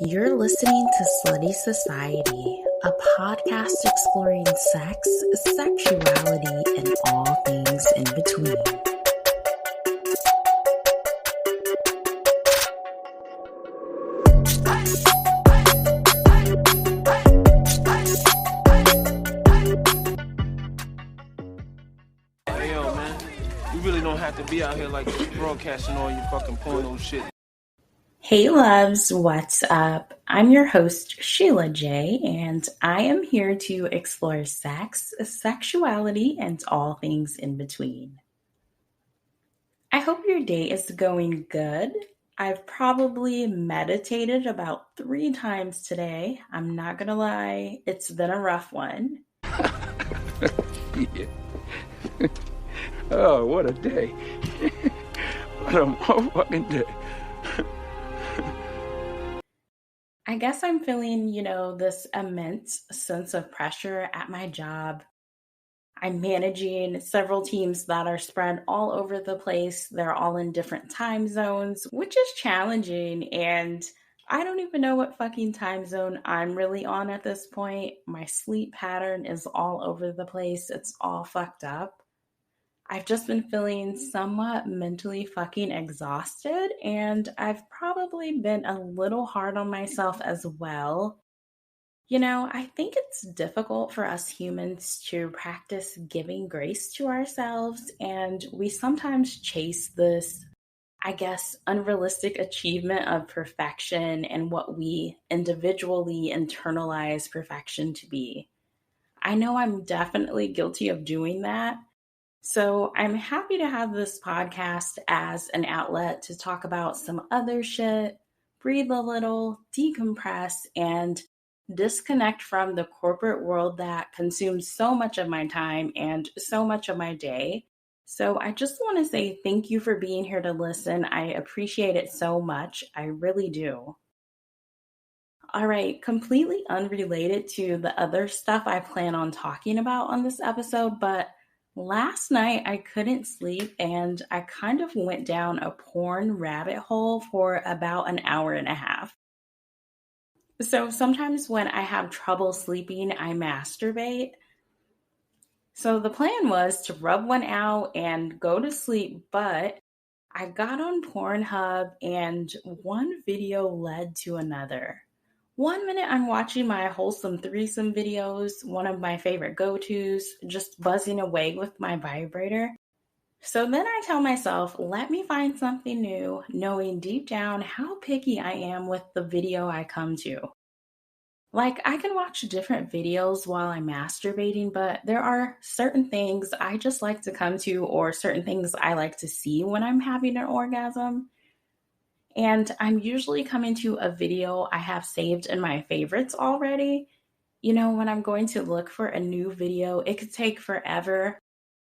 You're listening to Slutty Society, a podcast exploring sex, sexuality, and all things in between. Hey, yo, man, you really don't have to be out here like this broadcasting all your fucking porno shit. Hey loves, what's up? I'm your host, Sheila J, and I am here to explore sex, sexuality, and all things in between. I hope your day is going good. I've probably meditated about 3 times today. I'm not gonna lie, it's been a rough one. Yeah. Oh, what a day. What a motherfucking day. I guess I'm feeling, this immense sense of pressure at my job. I'm managing several teams that are spread all over the place. They're all in different time zones, which is challenging. And I don't even know what fucking time zone I'm really on at this point. My sleep pattern is all over the place. It's all fucked up. I've just been feeling somewhat mentally fucking exhausted, and I've probably been a little hard on myself as well. I think it's difficult for us humans to practice giving grace to ourselves, and we sometimes chase this, unrealistic achievement of perfection and what we individually internalize perfection to be. I know I'm definitely guilty of doing that. So I'm happy to have this podcast as an outlet to talk about some other shit, breathe a little, decompress, and disconnect from the corporate world that consumes so much of my time and so much of my day. So I just want to say thank you for being here to listen. I appreciate it so much. I really do. All right, completely unrelated to the other stuff I plan on talking about on this episode, but last night I couldn't sleep and I kind of went down a porn rabbit hole for about an hour and a half. So sometimes when I have trouble sleeping, I masturbate. So the plan was to rub one out and go to sleep, but I got on Pornhub and one video led to another. 1 minute I'm watching my wholesome threesome videos, one of my favorite go-tos, just buzzing away with my vibrator. So then I tell myself, let me find something new, knowing deep down how picky I am with the video I come to. Like, I can watch different videos while I'm masturbating, but there are certain things I just like to come to or certain things I like to see when I'm having an orgasm. And I'm usually coming to a video I have saved in my favorites already. When I'm going to look for a new video, it could take forever.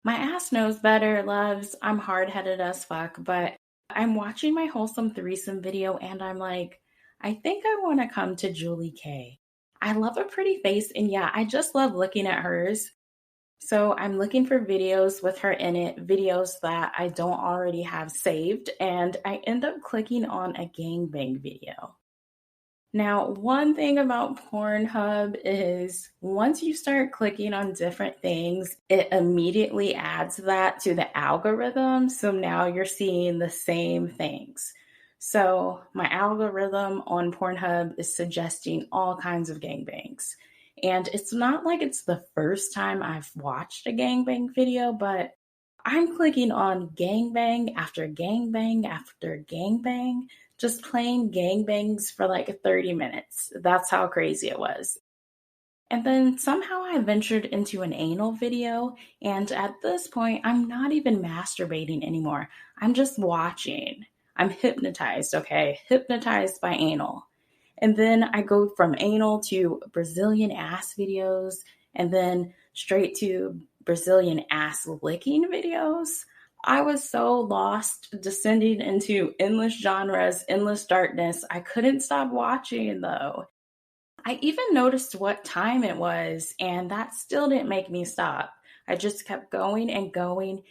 My ass knows better, loves. I'm hard-headed as fuck, but I'm watching my wholesome threesome video and I'm like, I think I want to come to Julie K. I love a pretty face, and yeah, I just love looking at hers. So I'm looking for videos with her in it, videos that I don't already have saved, and I end up clicking on a gangbang video. Now, one thing about Pornhub is once you start clicking on different things, it immediately adds that to the algorithm. So now you're seeing the same things. So my algorithm on Pornhub is suggesting all kinds of gangbangs. And it's not like it's the first time I've watched a gangbang video, but I'm clicking on gangbang after gangbang after gangbang, just playing gangbangs for like 30 minutes. That's how crazy it was. And then somehow I ventured into an anal video, and at this point, I'm not even masturbating anymore. I'm just watching. I'm hypnotized, okay? Hypnotized by anal. And then I go from anal to Brazilian ass videos, and then straight to Brazilian ass licking videos. I was so lost, descending into endless genres, endless darkness. I couldn't stop watching though. I even noticed what time it was, and that still didn't make me stop. I just kept going and going.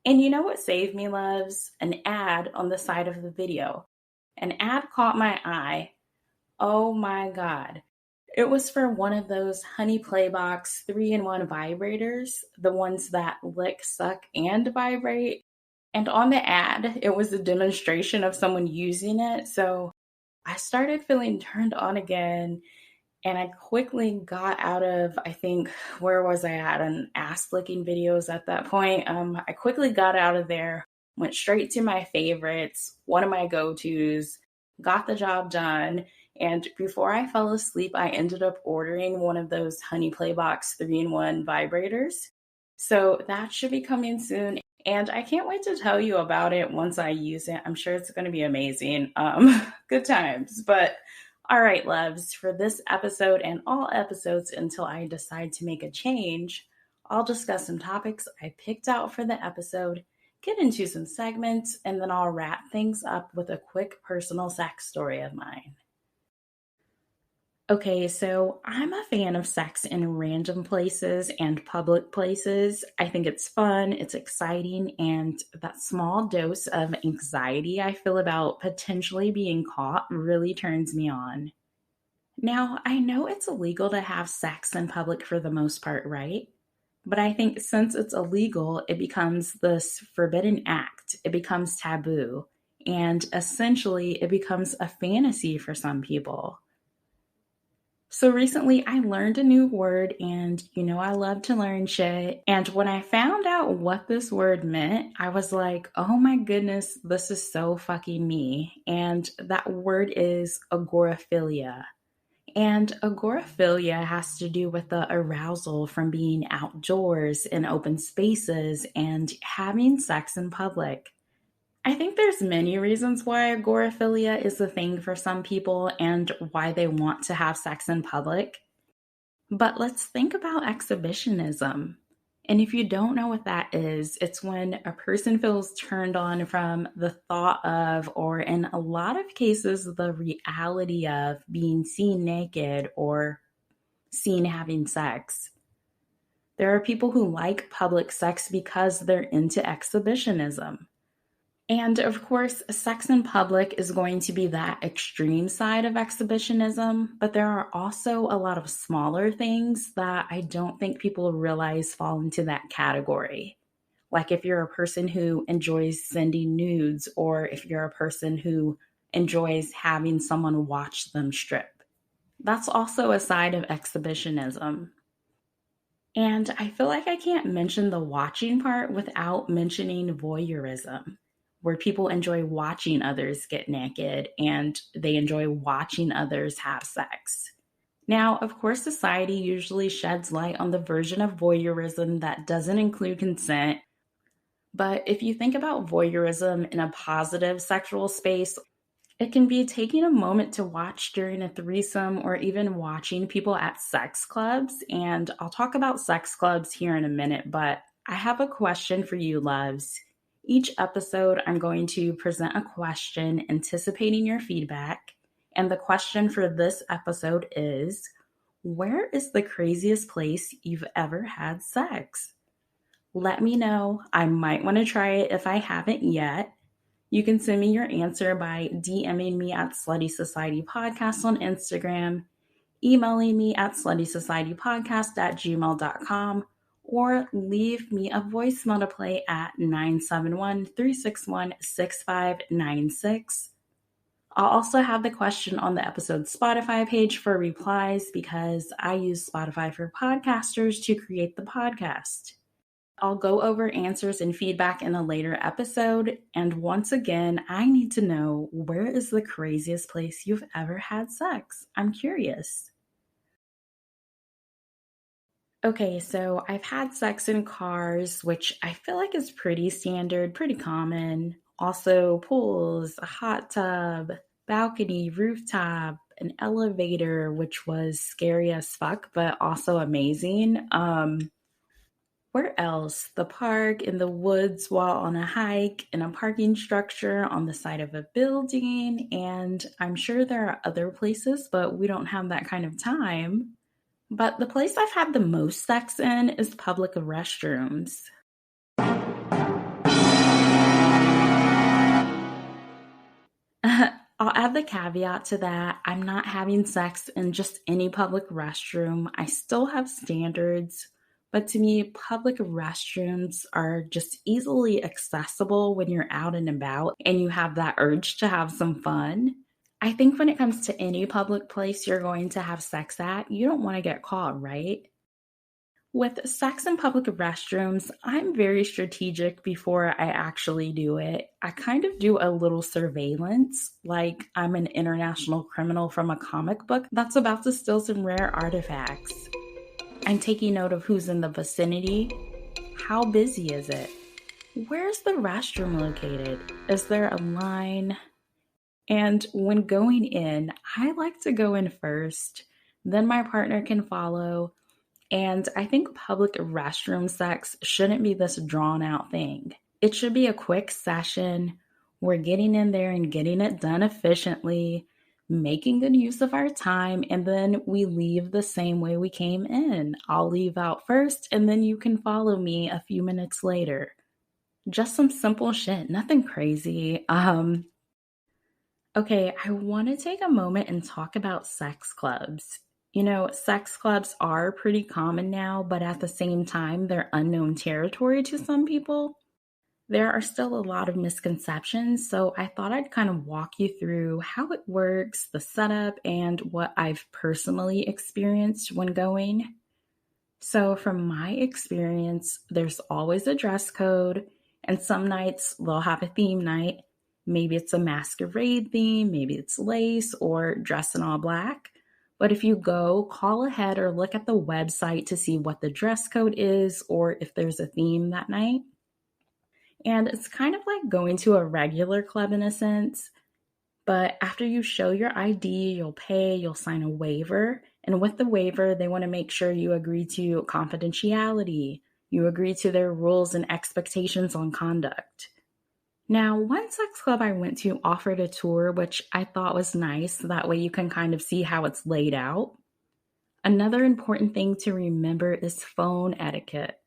And you know what saved me, loves? An ad on the side of the video. An ad caught my eye. Oh my God. It was for one of those Honey Playbox 3-in-1 vibrators, the ones that lick, suck, and vibrate. And on the ad, it was a demonstration of someone using it. So I started feeling turned on again. And I quickly got out of, I think, where was I at? An ass licking videos at that point. I quickly got out of there, went straight to my favorites, one of my go-tos, got the job done. And before I fell asleep, I ended up ordering one of those Honey Playbox 3-in-1 vibrators. So that should be coming soon. And I can't wait to tell you about it once I use it. I'm sure it's going to be amazing. Good times. But all right, loves, for this episode and all episodes until I decide to make a change, I'll discuss some topics I picked out for the episode, get into some segments, and then I'll wrap things up with a quick personal sex story of mine. Okay, so I'm a fan of sex in random places and public places. I think it's fun, it's exciting, and that small dose of anxiety I feel about potentially being caught really turns me on. Now, I know it's illegal to have sex in public for the most part, right? But I think since it's illegal, it becomes this forbidden act. It becomes taboo. And essentially, it becomes a fantasy for some people. So recently I learned a new word, and I love to learn shit. And when I found out what this word meant, I was like, oh my goodness, this is so fucking me. And that word is agoraphilia. And agoraphilia has to do with the arousal from being outdoors in open spaces and having sex in public. I think there's many reasons why agoraphilia is a thing for some people and why they want to have sex in public. But let's think about exhibitionism. And if you don't know what that is, it's when a person feels turned on from the thought of, or in a lot of cases, the reality of being seen naked or seen having sex. There are people who like public sex because they're into exhibitionism. And of course, sex in public is going to be that extreme side of exhibitionism, but there are also a lot of smaller things that I don't think people realize fall into that category. Like if you're a person who enjoys sending nudes, or if you're a person who enjoys having someone watch them strip. That's also a side of exhibitionism. And I feel like I can't mention the watching part without mentioning voyeurism, where people enjoy watching others get naked and they enjoy watching others have sex. Now, of course, society usually sheds light on the version of voyeurism that doesn't include consent. But if you think about voyeurism in a positive sexual space, it can be taking a moment to watch during a threesome or even watching people at sex clubs. And I'll talk about sex clubs here in a minute, but I have a question for you, loves. Each episode, I'm going to present a question anticipating your feedback. And the question for this episode is, where is the craziest place you've ever had sex? Let me know. I might want to try it if I haven't yet. You can send me your answer by DMing me at Slutty Society Podcast on Instagram, emailing me at sluttysocietypodcast@gmail.com, or leave me a voicemail to play at 971-361-6596. I'll also have the question on the episode's Spotify page for replies because I use Spotify for podcasters to create the podcast. I'll go over answers and feedback in a later episode. And once again, I need to know, where is the craziest place you've ever had sex? I'm curious. Okay, so I've had sex in cars, which I feel like is pretty standard, pretty common. Also, pools, a hot tub, balcony, rooftop, an elevator, which was scary as fuck, but also amazing. Where else? The park, in the woods while on a hike, in a parking structure on the side of a building, and I'm sure there are other places, but we don't have that kind of time. But the place I've had the most sex in is public restrooms. I'll add the caveat to that. I'm not having sex in just any public restroom. I still have standards, but to me, public restrooms are just easily accessible when you're out and about and you have that urge to have some fun. I think when it comes to any public place you're going to have sex at, you don't want to get caught, right? With sex in public restrooms, I'm very strategic before I actually do it. I kind of do a little surveillance, like I'm an international criminal from a comic book that's about to steal some rare artifacts. I'm taking note of who's in the vicinity. How busy is it? Where's the restroom located? Is there a line? And when going in, I like to go in first, then my partner can follow. And I think public restroom sex shouldn't be this drawn out thing. It should be a quick session. We're getting in there and getting it done efficiently, making good use of our time, and then we leave the same way we came in. I'll leave out first, and then you can follow me a few minutes later. Just some simple shit, nothing crazy. Okay, I want to take a moment and talk about sex clubs. Sex clubs are pretty common now, but at the same time, they're unknown territory to some people. There are still a lot of misconceptions, so I thought I'd kind of walk you through how it works, the setup, and what I've personally experienced when going. So, from my experience, there's always a dress code, and some nights they'll have a theme night. Maybe it's a masquerade theme, maybe it's lace or dress in all black. But if you go, call ahead or look at the website to see what the dress code is or if there's a theme that night. And it's kind of like going to a regular club in a sense. But after you show your ID, you'll pay, you'll sign a waiver. And with the waiver, they want to make sure you agree to confidentiality. You agree to their rules and expectations on conduct. Now, one sex club I went to offered a tour, which I thought was nice. That way you can kind of see how it's laid out. Another important thing to remember is phone etiquette.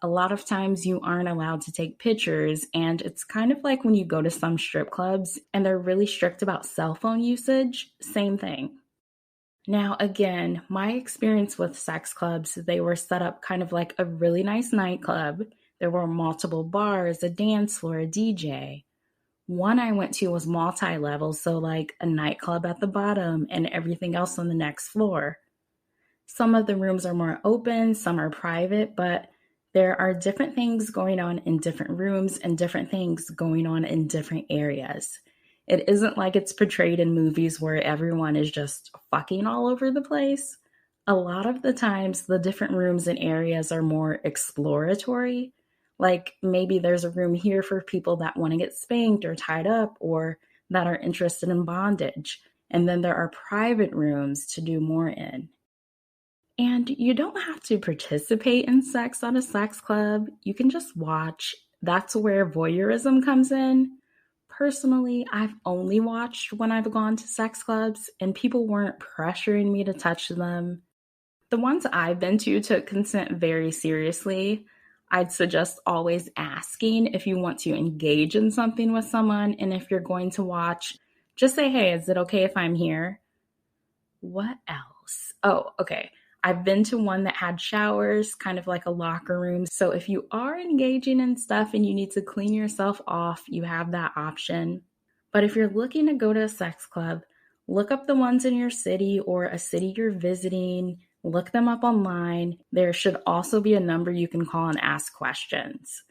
A lot of times you aren't allowed to take pictures, and it's kind of like when you go to some strip clubs and they're really strict about cell phone usage. Same thing. Now, again, my experience with sex clubs, they were set up kind of like a really nice nightclub. There were multiple bars, a dance floor, a DJ. One I went to was multi-level, so like a nightclub at the bottom and everything else on the next floor. Some of the rooms are more open, some are private, but there are different things going on in different rooms and different things going on in different areas. It isn't like it's portrayed in movies where everyone is just fucking all over the place. A lot of the times, the different rooms and areas are more exploratory. Like maybe there's a room here for people that want to get spanked or tied up or that are interested in bondage. And then there are private rooms to do more in. And you don't have to participate in sex at a sex club. You can just watch. That's where voyeurism comes in. Personally, I've only watched when I've gone to sex clubs and people weren't pressuring me to touch them. The ones I've been to took consent very seriously. I'd suggest always asking if you want to engage in something with someone, and if you're going to watch, just say, hey, is it okay if I'm here? What else? Oh, okay. I've been to one that had showers, kind of like a locker room. So if you are engaging in stuff and you need to clean yourself off, you have that option. But if you're looking to go to a sex club, look up the ones in your city or a city you're visiting. Look them up online. There should also be a number you can call and ask questions.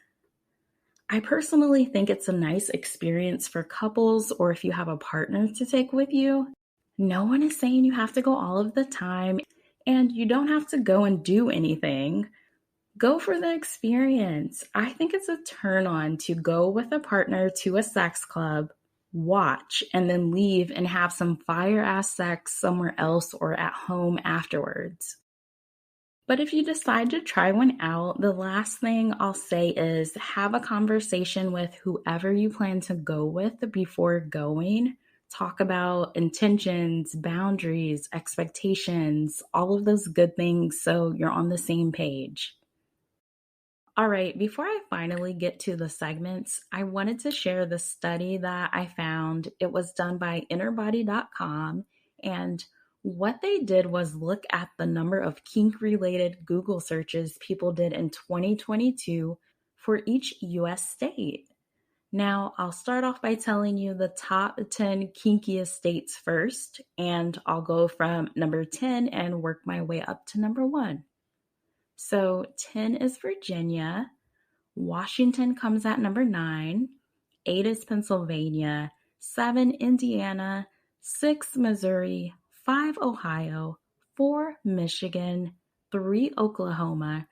I personally think it's a nice experience for couples or if you have a partner to take with you. No one is saying you have to go all of the time, and you don't have to go and do anything. Go for the experience. I think it's a turn on to go with a partner to a sex club, watch, and then leave and have some fire-ass sex somewhere else or at home afterwards. But if you decide to try one out, the last thing I'll say is have a conversation with whoever you plan to go with before going. Talk about intentions, boundaries, expectations, all of those good things so you're on the same page. All right, before I finally get to the segments, I wanted to share the study that I found. It was done by innerbody.com, and what they did was look at the number of kink related Google searches people did in 2022 for each US state. Now, I'll start off by telling you the top 10 kinkiest states first, and I'll go from number 10 and work my way up to number 1. So, 10 is Virginia. Washington comes at number 9, 8 is Pennsylvania, 7 Indiana, 6 Missouri, 5 Ohio, 4 Michigan, 3 Oklahoma,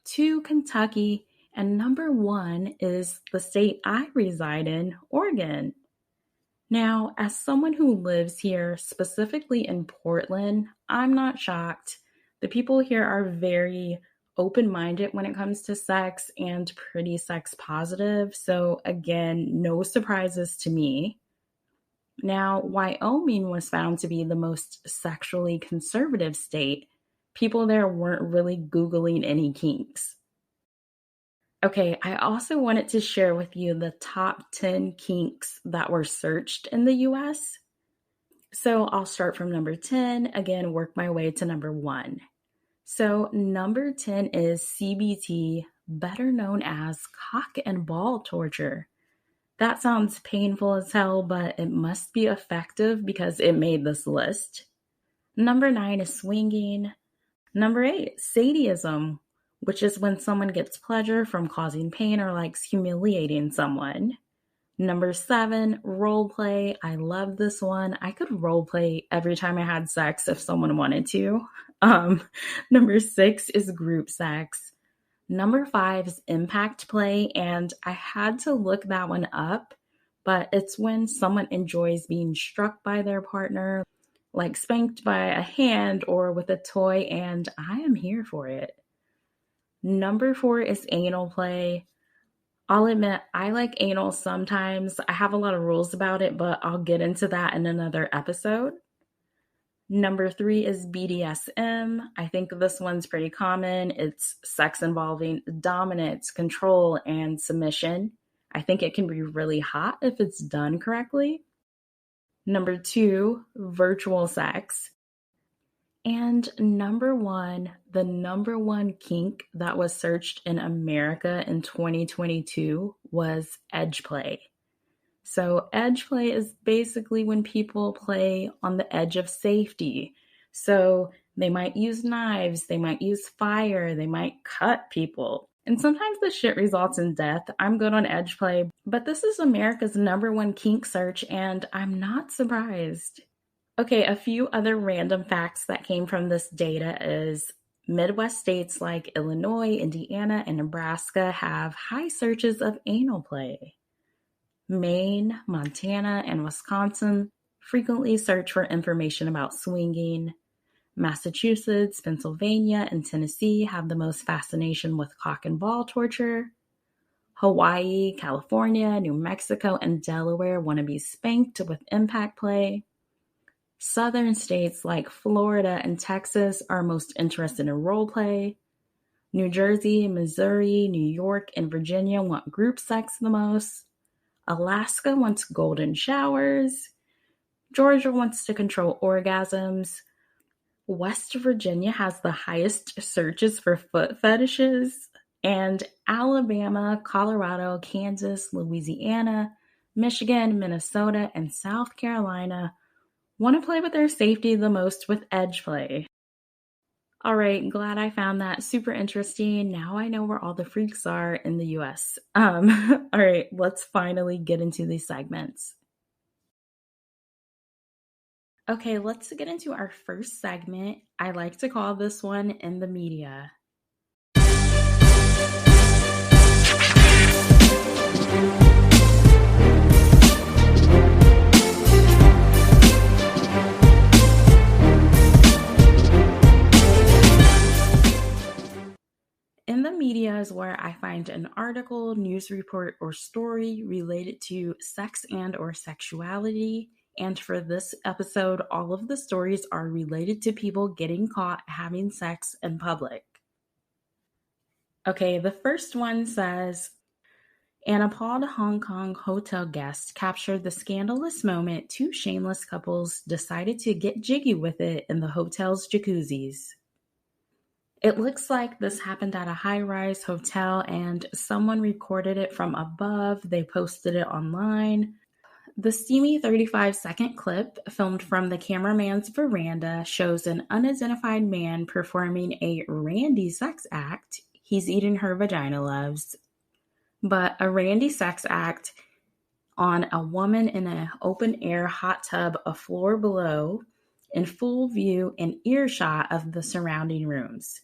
2 Kentucky, and number 1 is the state I reside in, Oregon. Now, as someone who lives here, specifically in Portland, I'm not shocked. The people here are very open minded when it comes to sex and pretty sex positive. So, again, no surprises to me. Now, Wyoming was found to be the most sexually conservative state. People there weren't really Googling any kinks. Okay, I also wanted to share with you the top 10 kinks that were searched in the US. So I'll start from number 10, again, work my way to number 1. So number 10 is CBT, better known as cock and ball torture. That sounds painful as hell, but it must be effective because it made this list. Number 9 is swinging. Number 8, sadism, which is when someone gets pleasure from causing pain or likes humiliating someone. Number 7, role play. I love this one. I could role play every time I had sex if someone wanted to. Number 6 is group sex. Number 5 is impact play, and I had to look that one up, but it's when someone enjoys being struck by their partner, like spanked by a hand or with a toy, and I am here for it. Number 4 is anal play. I'll admit, I like anal sometimes. I have a lot of rules about it, but I'll get into that in another episode. Number 3 is BDSM. I think this one's pretty common. It's sex involving dominance, control, and submission. I think it can be really hot if it's done correctly. Number 2, virtual sex. And number 1, the number 1 kink that was searched in America in 2022 was edge play. So edge play is basically when people play on the edge of safety. So they might use knives, they might use fire, they might cut people. And sometimes the shit results in death. I'm good on edge play, but this is America's number 1 kink search, and I'm not surprised. Okay, a few other random facts that came from this data is Midwest states like Illinois, Indiana, and Nebraska have high searches of anal play. Maine, Montana, and Wisconsin frequently search for information about swinging. Massachusetts, Pennsylvania, and Tennessee have the most fascination with cock and ball torture. Hawaii, California, New Mexico, and Delaware want to be spanked with impact play. Southern states like Florida and Texas are most interested in role play. New Jersey, Missouri, New York, and Virginia want group sex the most. Alaska wants golden showers. Georgia wants to control orgasms. West Virginia has the highest searches for foot fetishes. And Alabama, Colorado, Kansas, Louisiana, Michigan, Minnesota, and South Carolina want to play with their safety the most with edge play. All right, glad I found that super interesting. Now I know where all the freaks are in the US. All right, let's finally get into these segments. Okay, let's get into our first segment. I like to call this one In the Media. In the media is where I find an article, news report, or story related to sex and or sexuality. And for this episode, all of the stories are related to people getting caught having sex in public. Okay, the first one says, an appalled Hong Kong hotel guest captured the scandalous moment two shameless couples decided to get jiggy with it in the hotel's jacuzzis. It looks like this happened at a high rise hotel and someone recorded it from above. They posted it online. The steamy 35-second clip, filmed from the cameraman's veranda, shows an unidentified man performing a randy sex act. He's eating her vagina loves. But a randy sex act on a woman in an open air hot tub a floor below, in full view and earshot of the surrounding rooms.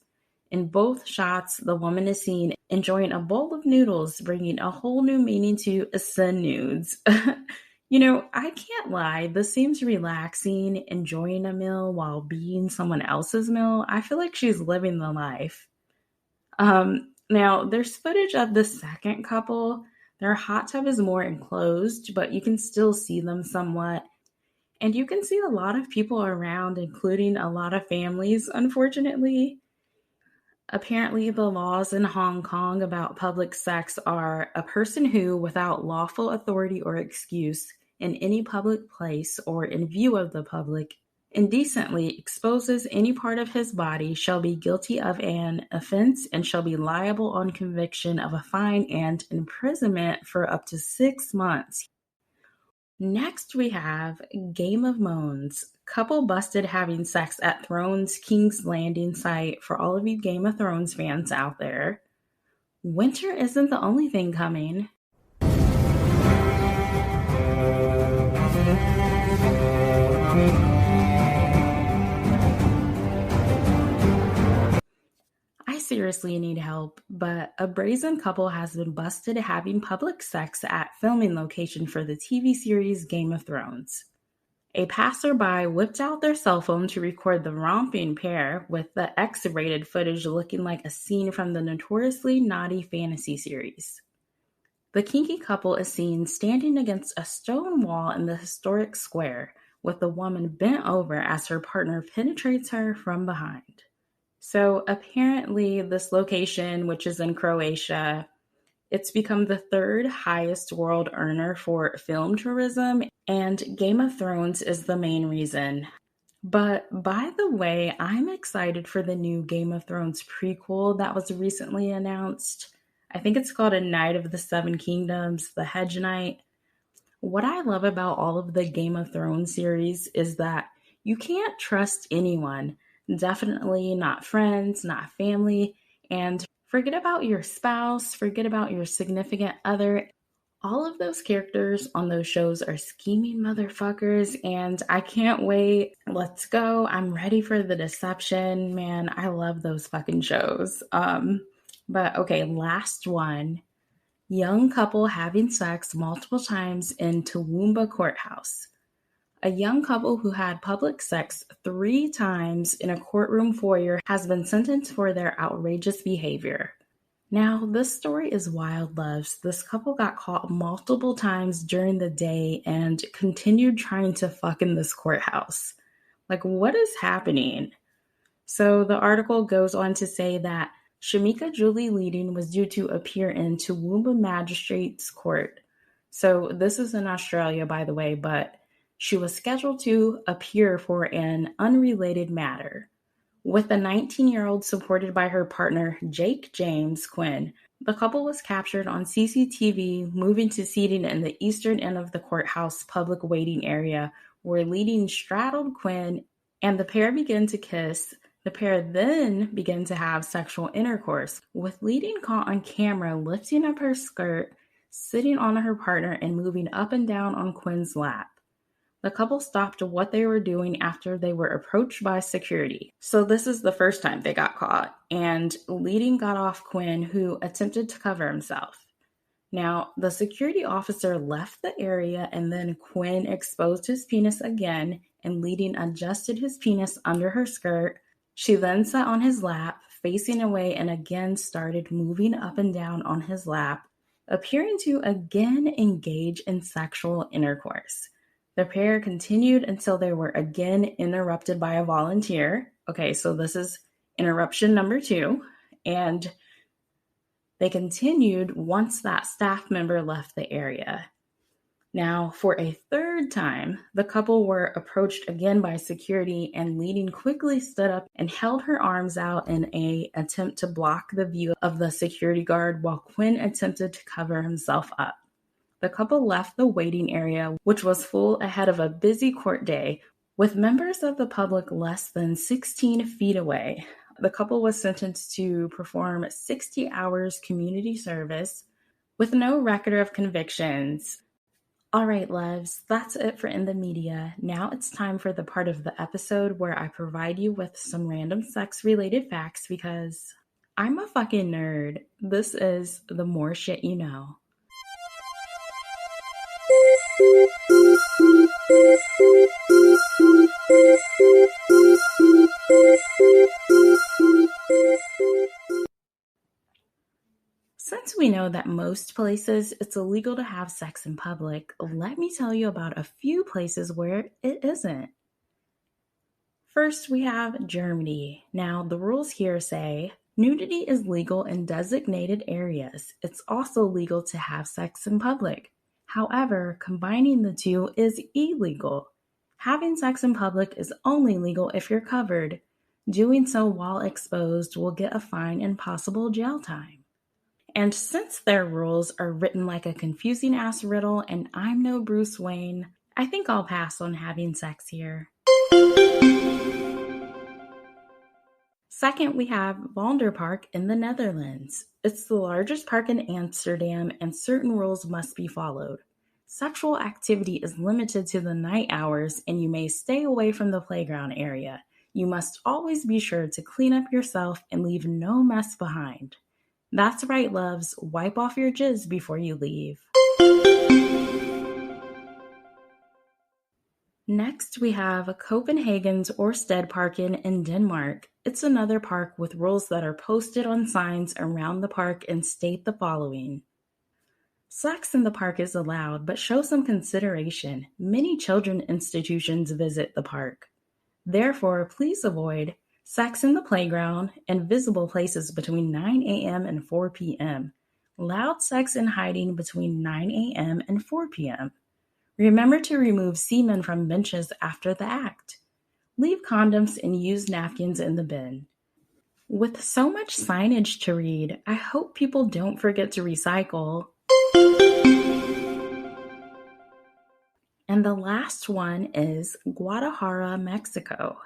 In both shots, the woman is seen enjoying a bowl of noodles, bringing a whole new meaning to sun nudes. I can't lie. This seems relaxing, enjoying a meal while being someone else's meal. I feel like she's living the life. Now, there's footage of the second couple. Their hot tub is more enclosed, but you can still see them somewhat. And you can see a lot of people around, including a lot of families, unfortunately. Apparently, the laws in Hong Kong about public sex are a person who, without lawful authority or excuse, in any public place or in view of the public, indecently exposes any part of his body shall be guilty of an offense and shall be liable on conviction of a fine and imprisonment for up to 6 months. Next, we have Game of Moans. Couple busted having sex at Thrones King's Landing site for all of you Game of Thrones fans out there. Winter isn't the only thing coming. I seriously need help, but a brazen couple has been busted having public sex at filming location for the TV series Game of Thrones. A passerby whipped out their cell phone to record the romping pair, with the X-rated footage looking like a scene from the notoriously naughty fantasy series. The kinky couple is seen standing against a stone wall in the historic square, with the woman bent over as her partner penetrates her from behind. So apparently this location, which is in Croatia, it's become the third highest world earner for film tourism, and Game of Thrones is the main reason. But by the way, I'm excited for the new Game of Thrones prequel that was recently announced. I think it's called A Knight of the Seven Kingdoms, The Hedge Knight. What I love about all of the Game of Thrones series is that you can't trust anyone. Definitely not friends, not family, and forget about your spouse, forget about your significant other. All of those characters on those shows are scheming motherfuckers, and I can't wait. Let's go. I'm ready for the deception. Man, I love those fucking shows. But okay, last one. Young couple having sex multiple times in Toowoomba courthouse. A young couple who had public sex 3 times in a courtroom foyer has been sentenced for their outrageous behavior. Now, this story is wild, loves. This couple got caught multiple times during the day and continued trying to fuck in this courthouse. Like, what is happening? So the article goes on to say that Shamika Julie Leading was due to appear in Toowoomba Magistrates Court. So this is in Australia, by the way, but she was scheduled to appear for an unrelated matter. With the 19-year-old supported by her partner, Jake James Quinn, the couple was captured on CCTV moving to seating in the eastern end of the courthouse public waiting area, where Leading straddled Quinn and the pair began to kiss. The pair then began to have sexual intercourse, with Leading caught on camera lifting up her skirt, sitting on her partner, and moving up and down on Quinn's lap. The couple stopped what they were doing after they were approached by security. So this is the first time they got caught, and Leading got off Quinn, who attempted to cover himself. Now, the security officer left the area, and then Quinn exposed his penis again, and Leading adjusted his penis under her skirt. She then sat on his lap, facing away, and again started moving up and down on his lap, appearing to again engage in sexual intercourse. The pair continued until they were again interrupted by a volunteer. Okay, so this is interruption number 2. And They continued once that staff member left the area. Now, for a third time, the couple were approached again by security, and Leading quickly stood up and held her arms out in an attempt to block the view of the security guard while Quinn attempted to cover himself up. The couple left the waiting area, which was full ahead of a busy court day, with members of the public less than 16 feet away. The couple was sentenced to perform 60 hours community service with no record of convictions. All right, loves, that's it for In the Media. Now it's time for the part of the episode where I provide you with some random sex-related facts because I'm a fucking nerd. This is the more shit you know. Since we know that most places it's illegal to have sex in public, let me tell you about a few places where it isn't. First, we have Germany. Now, the rules here say nudity is legal in designated areas. It's also legal to have sex in public. However, combining the two is illegal. Having sex in public is only legal if you're covered. Doing so while exposed will get a fine and possible jail time. And since their rules are written like a confusing ass riddle and I'm no Bruce Wayne, I think I'll pass on having sex here. Second, we have Vonderpark in the Netherlands. It's the largest park in Amsterdam and certain rules must be followed. Sexual activity is limited to the night hours and you may stay away from the playground area. You must always be sure to clean up yourself and leave no mess behind. That's right, loves. Wipe off your jizz before you leave. Next, we have Copenhagen's Ørstedparken in Denmark. It's another park with rules that are posted on signs around the park and state the following. Sex in the park is allowed, but show some consideration. Many children institutions visit the park. Therefore, please avoid sex in the playground and visible places between 9 a.m. and 4 p.m. Loud sex in hiding between 9 a.m. and 4 p.m. Remember to remove semen from benches after the act. Leave condoms and used napkins in the bin. With so much signage to read, I hope people don't forget to recycle. And the last one is Guadalajara, Mexico.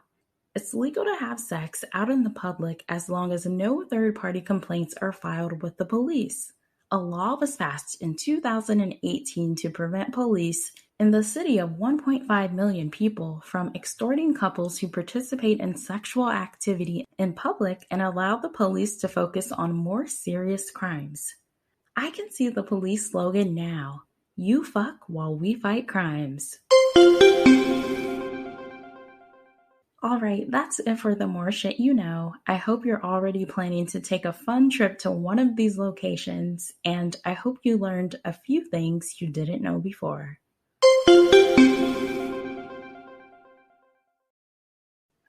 It's legal to have sex out in the public as long as no third-party complaints are filed with the police. A law was passed in 2018 to prevent police in the city of 1.5 million people from extorting couples who participate in sexual activity in public and allow the police to focus on more serious crimes. I can see the police slogan now, "You fuck while we fight crimes." Alright, that's it for the more shit you know. I hope you're already planning to take a fun trip to one of these locations, and I hope you learned a few things you didn't know before.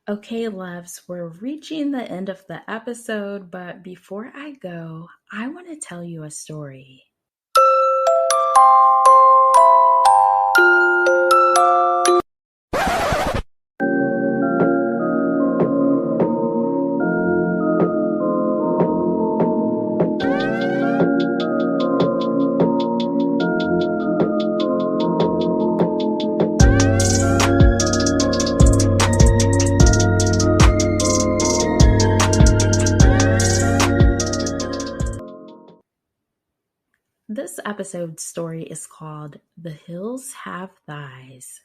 Okay, loves, we're reaching the end of the episode, but before I go, I want to tell you a story. This episode's story is called The Hills Have Thighs.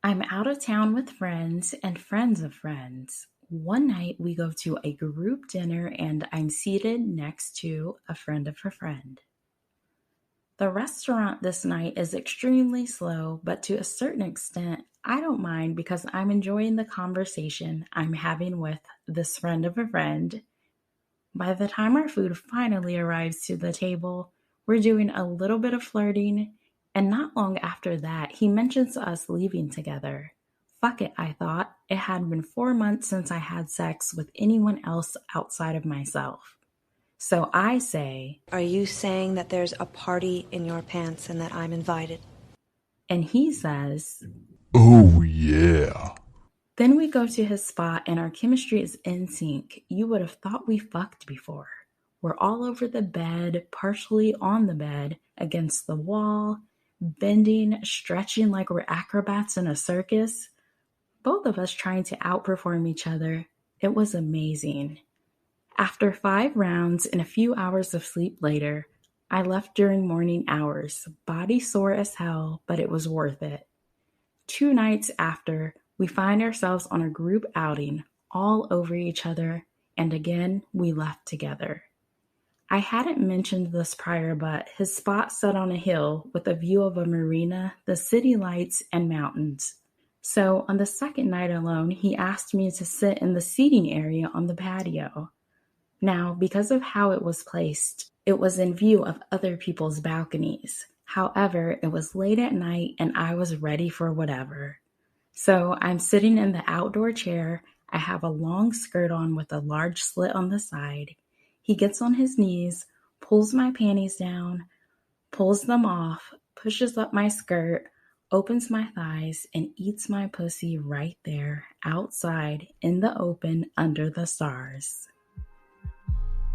I'm out of town with friends and friends of friends. One night we go to a group dinner and I'm seated next to a friend of a friend. The restaurant this night is extremely slow, but to a certain extent, I don't mind because I'm enjoying the conversation I'm having with this friend of a friend. By the time our food finally arrives to the table, we're doing a little bit of flirting, and not long after that, he mentions us leaving together. Fuck it, I thought. It had been 4 months since I had sex with anyone else outside of myself. So I say, "Are you saying that there's a party in your pants and that I'm invited?" and he says, "Oh, yeah." Then we go to his spot and our chemistry is in sync. You would have thought we fucked before. We're all over the bed, partially on the bed, against the wall, bending, stretching like we're acrobats in a circus. Both of us trying to outperform each other. It was amazing. After 5 rounds and a few hours of sleep later, I left during morning hours, body sore as hell, but it was worth it. 2 nights after, we find ourselves on a group outing, all over each other, and again, we left together. I hadn't mentioned this prior, but his spot sat on a hill with a view of a marina, the city lights, and mountains. So on the second night alone, he asked me to sit in the seating area on the patio. Now, because of how it was placed, it was in view of other people's balconies. However, it was late at night and I was ready for whatever. So I'm sitting in the outdoor chair. I have a long skirt on with a large slit on the side. He gets on his knees, pulls my panties down, pulls them off, pushes up my skirt, opens my thighs, and eats my pussy right there, outside, in the open, under the stars.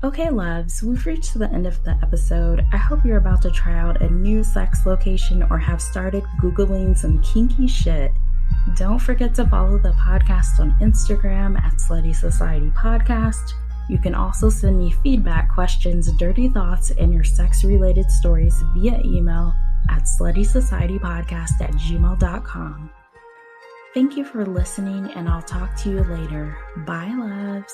Okay, loves, we've reached the end of the episode. I hope you're about to try out a new sex location or have started Googling some kinky shit. Don't forget to follow the podcast on Instagram at Slutty Society Podcast. You can also send me feedback, questions, dirty thoughts, and your sex-related stories via email at sluttysocietypodcast@gmail.com. Thank you for listening, and I'll talk to you later. Bye, loves.